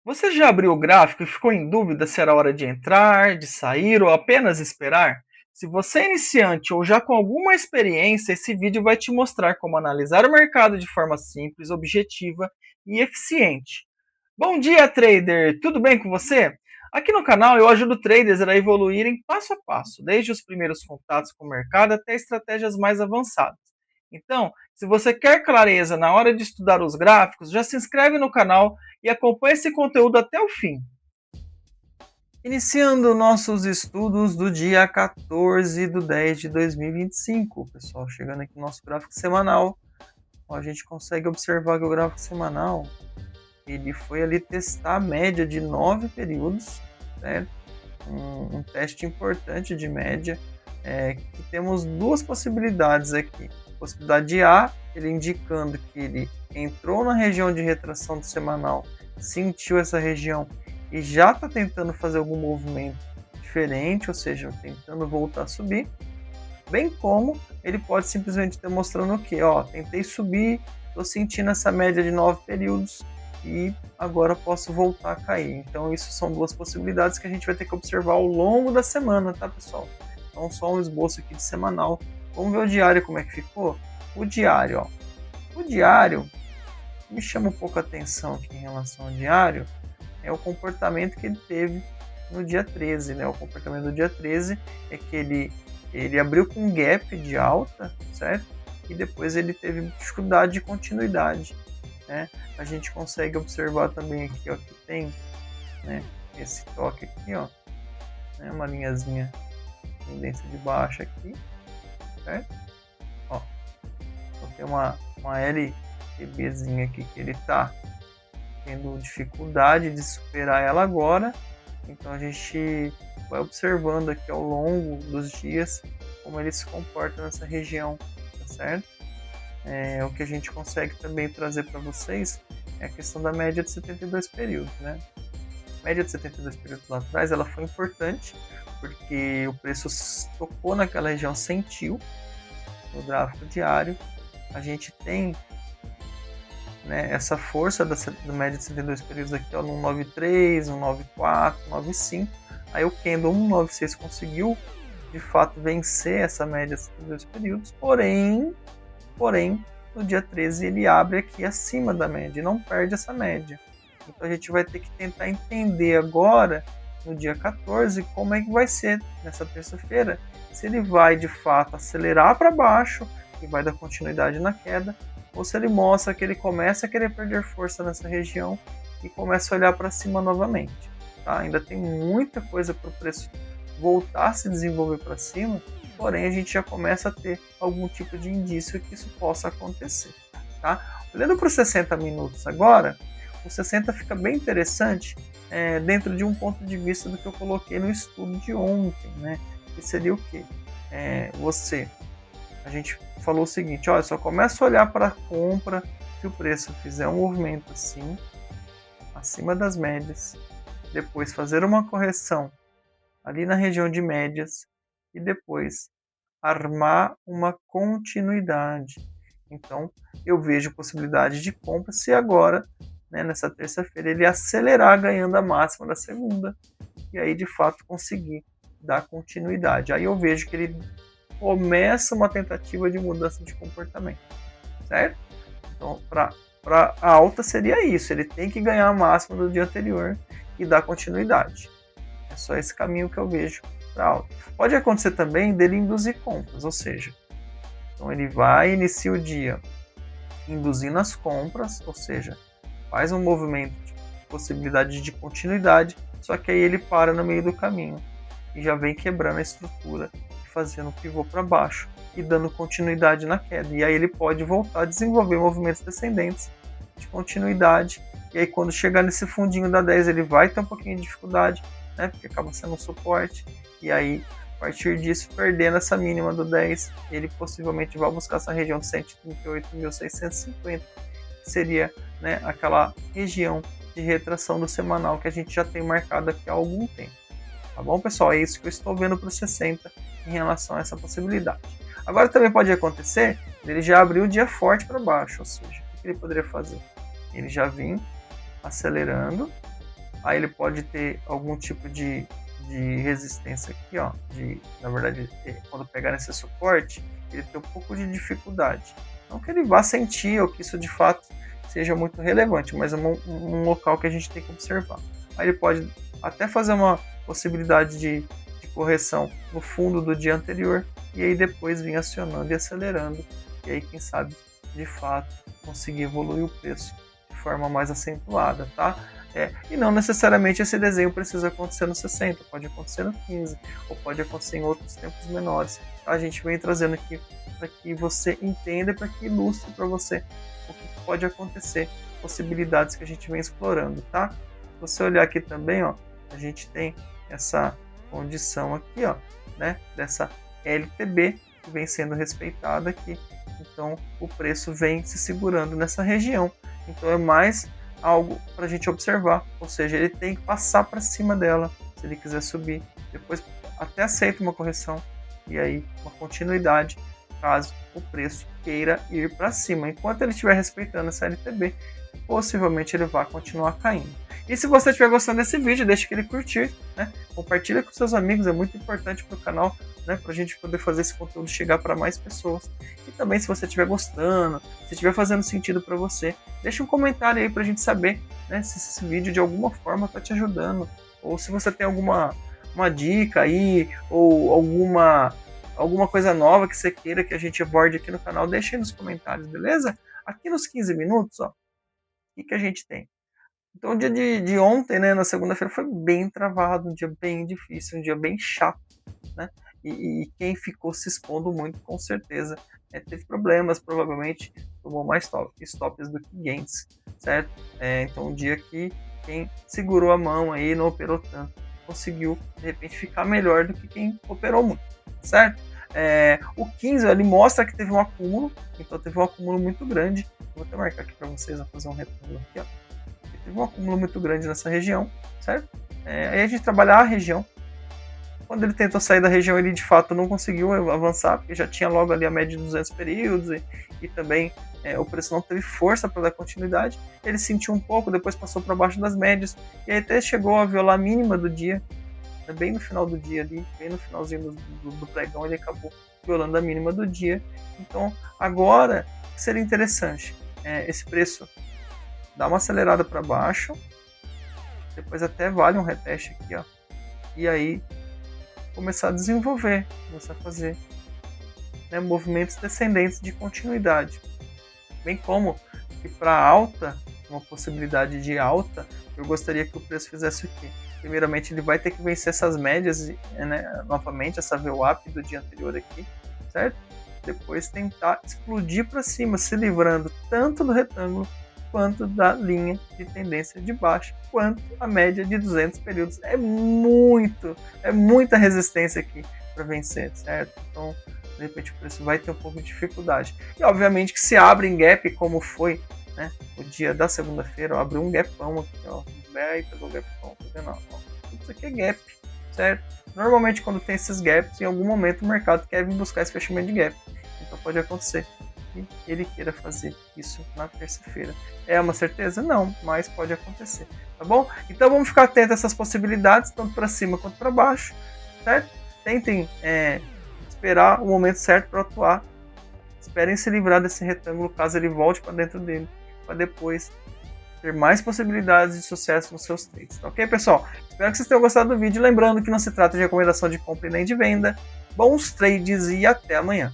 Você já abriu o gráfico e ficou em dúvida se era hora de entrar, de sair ou apenas esperar? Se você é iniciante ou já com alguma experiência, esse vídeo vai te mostrar como analisar o mercado de forma simples, objetiva e eficiente. Bom dia, trader! Tudo bem com você? Aqui no canal eu ajudo traders a evoluírem passo a passo, desde os primeiros contatos com o mercado até estratégias mais avançadas. Então, se você quer clareza na hora de estudar os gráficos, já se inscreve no canal e acompanhe esse conteúdo até o fim. Iniciando nossos estudos do dia 14/10/2025, pessoal, chegando aqui no nosso gráfico semanal, a gente consegue observar que o gráfico semanal ele foi ali testar a média de 9 períodos, certo? Um teste importante de média, que temos duas possibilidades aqui. Possibilidade A, ele indicando que ele entrou na região de retração do semanal, sentiu essa região e já está tentando fazer algum movimento diferente, ou seja, tentando voltar a subir, bem como ele pode simplesmente estar mostrando o que? Tentei subir, estou sentindo essa média de 9 períodos e agora posso voltar a cair. Então isso são duas possibilidades que a gente vai ter que observar ao longo da semana, tá, pessoal? Então só um esboço aqui de semanal. Vamos ver o diário como é que ficou? O diário, o diário me chama um pouco a atenção aqui em relação ao diário, é o comportamento que ele teve no dia 13, né? O comportamento do dia 13 é que ele abriu com um gap de alta, certo? E depois ele teve dificuldade de continuidade, né? A gente consegue observar também aqui, ó, que tem, né, esse toque aqui, ó, né, uma linhazinha tendência de baixa aqui, certo? Ó, então tem uma LTBzinha aqui que ele tá tendo dificuldade de superar ela agora, então a gente vai observando aqui ao longo dos dias como ele se comporta nessa região, tá certo? O que a gente consegue também trazer para vocês é a questão da média de 72 períodos, né? A média de 72 períodos lá atrás, ela foi importante porque o preço tocou naquela região, sentiu no gráfico diário. A gente tem, né, essa força da média de 72 períodos aqui, ó, no 193, 194, 195. Aí o candle 196 conseguiu de fato vencer essa média de 72 períodos, porém no dia 13 ele abre aqui acima da média e não perde essa média. Então a gente vai ter que tentar entender agora, no dia 14, como é que vai ser nessa terça-feira, se ele vai de fato acelerar para baixo e vai dar continuidade na queda, ou se ele mostra que ele começa a querer perder força nessa região e começa a olhar para cima novamente. Tá? Ainda tem muita coisa para o preço voltar a se desenvolver para cima, porém a gente já começa a ter algum tipo de indício que isso possa acontecer. Tá? Olhando para os 60 minutos agora, o 60 fica bem interessante dentro de um ponto de vista do que eu coloquei no estudo de ontem, né? Que seria o quê? A gente falou o seguinte, olha, só começa a olhar para a compra se o preço fizer um movimento assim, acima das médias, depois fazer uma correção ali na região de médias e depois armar uma continuidade. Então, eu vejo possibilidade de compra se agora, né, nessa terça-feira, ele acelerar ganhando a máxima da segunda e aí, de fato, conseguir dar continuidade. Aí eu vejo que ele começa uma tentativa de mudança de comportamento, certo? Então, para a alta seria isso, ele tem que ganhar a máxima do dia anterior e dar continuidade. É só esse caminho que eu vejo para alta. Pode acontecer também dele induzir compras, ou seja, então ele vai inicia o dia induzindo as compras, ou seja, faz um movimento de possibilidade de continuidade, só que aí ele para no meio do caminho e já vem quebrando a estrutura, fazendo um pivô para baixo e dando continuidade na queda. E aí ele pode voltar a desenvolver movimentos descendentes de continuidade. E aí quando chegar nesse fundinho da 10 ele vai ter um pouquinho de dificuldade, né, porque acaba sendo um suporte. E aí a partir disso, perdendo essa mínima do 10, ele possivelmente vai buscar essa região de 138.650, que seria, né, aquela região de retração do semanal que a gente já tem marcado aqui há algum tempo. Tá bom, pessoal? É isso que eu estou vendo para o 60 em relação a essa possibilidade. Agora também pode acontecer, ele já abriu o dia forte para baixo, ou seja, o que ele poderia fazer? Ele já vinha acelerando, Aí ele pode ter algum tipo de resistência aqui, ó, na verdade, quando pegar nesse suporte, ele tem um pouco de dificuldade. Não que ele vá sentir ou que isso de fato seja muito relevante, mas é um local que a gente tem que observar. Aí ele pode até fazer uma possibilidade de correção no fundo do dia anterior e aí depois vir acionando e acelerando, e aí quem sabe de fato conseguir evoluir o preço de forma mais acentuada, tá? E não necessariamente esse desenho precisa acontecer no 60, pode acontecer no 15, ou pode acontecer em outros tempos menores. A gente vem trazendo aqui para que você entenda, para que ilustre para você o que pode acontecer, possibilidades que a gente vem explorando, tá? Se você olhar aqui também, ó, a gente tem essa condição aqui, ó, né, dessa LTB que vem sendo respeitada aqui. Então o preço vem se segurando nessa região. Então é mais algo para a gente observar, ou seja, ele tem que passar para cima dela se ele quiser subir, depois até aceita uma correção e aí uma continuidade caso o preço queira ir para cima. Enquanto ele estiver respeitando essa LTB, possivelmente ele vai continuar caindo. E se você estiver gostando desse vídeo, deixe aquele curtir, né? Compartilha com seus amigos, é muito importante para o canal, né? Para a gente poder fazer esse conteúdo chegar para mais pessoas. E também se você estiver gostando, se estiver fazendo sentido para você, deixa um comentário aí para a gente saber, né? Se esse vídeo de alguma forma está te ajudando, ou se você tem uma dica aí, ou alguma coisa nova que você queira que a gente aborde aqui no canal, deixa aí nos comentários, beleza? Aqui nos 15 minutos, ó, o que a gente tem? Então o dia de ontem, né, na segunda-feira, foi bem travado, um dia bem difícil, um dia bem chato, né? E quem ficou se expondo muito, com certeza, teve problemas, provavelmente tomou mais stops do que gains, certo? Então um dia que quem segurou a mão aí, não operou tanto, conseguiu, de repente, ficar melhor do que quem operou muito, certo? O 15, ele mostra que teve um acúmulo, então teve um acúmulo muito grande. Vou até marcar aqui para vocês, vou fazer um retângulo aqui, ó. Teve um acúmulo muito grande nessa região, certo? Aí a gente trabalhar a região. Quando ele tentou sair da região, ele de fato não conseguiu avançar, porque já tinha logo ali a média de 200 períodos e também o preço não teve força para dar continuidade. Ele sentiu um pouco, depois passou para baixo das médias e aí até chegou a violar a mínima do dia. Bem no final do dia ali, bem no finalzinho do pregão, ele acabou violando a mínima do dia. Então agora seria interessante esse preço dar uma acelerada para baixo, depois até vale um reteste aqui, ó, e aí começar a desenvolver, começar a fazer, né, movimentos descendentes de continuidade, bem como que para alta, uma possibilidade de alta, eu gostaria que o preço fizesse o quê? Primeiramente ele vai ter que vencer essas médias, né, novamente essa VWAP do dia anterior aqui, certo? Depois tentar explodir para cima, se livrando tanto do retângulo quanto da linha de tendência de baixa, quanto a média de 200 períodos. É muita resistência aqui para vencer, certo? Então, de repente, o preço vai ter um pouco de dificuldade. E, obviamente, que se abre em gap, como foi, né, o dia da segunda-feira, abriu um gapão aqui, ó, pegou o gapão, tá vendo? Ó, isso aqui é gap, certo? Normalmente, quando tem esses gaps, em algum momento o mercado quer vir buscar esse fechamento de gap. Então, pode acontecer que ele queira fazer isso na terça-feira. É uma certeza? Não, mas pode acontecer, tá bom? Então vamos ficar atentos a essas possibilidades, tanto para cima quanto para baixo, certo? Tentem esperar o momento certo para atuar. Esperem se livrar desse retângulo caso ele volte para dentro dele, para depois ter mais possibilidades de sucesso nos seus trades, tá ok, pessoal? Espero que vocês tenham gostado do vídeo. Lembrando que não se trata de recomendação de compra e nem de venda. Bons trades e até amanhã!